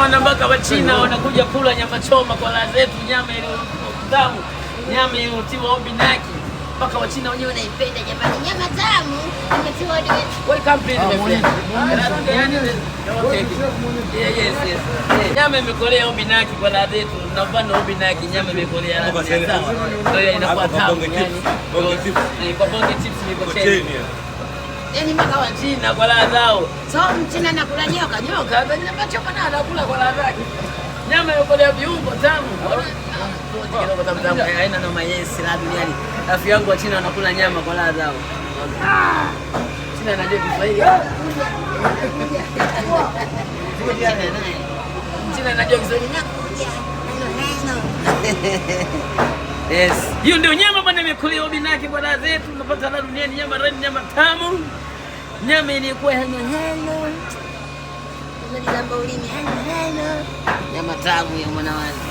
Unaona mpaka Wachina wanakuja kula nyama choma kwa ladha zetu, nyama ile tamu, nyama ile utiwa obinaki. Mpaka Wachina wenyewe wanaipenda jamani, nyama tamu. Welcome please my friend. Yes. Nyama imekolea obinaki kwa ladha zetu. Na mfano obinaki nyama imekolea ladha sawa. Ndio inakuwa tamu yani. Kwa bonge chips niko chini. Yaani mpaka Wachina kwa ladha zao. So Mchina anakula nyoka, nyama choma na anakula kwa ladha yake. Nyama imekolea viungo tamu. Kidogo tamu haina noma yesi la duniani. Rafiki yangu Wachina wanakula nyama kwa ladha zao. China anajua Kiswahili. China anajua Kiswahili. Yes. Hiyo ndio nyama bwana imekulia obinaki kwa ladha zetu. Tunapata ladha duniani, nyama rani, nyama tamu. Nyama ilikuwa hello. Nyama tamu ya mwanawali.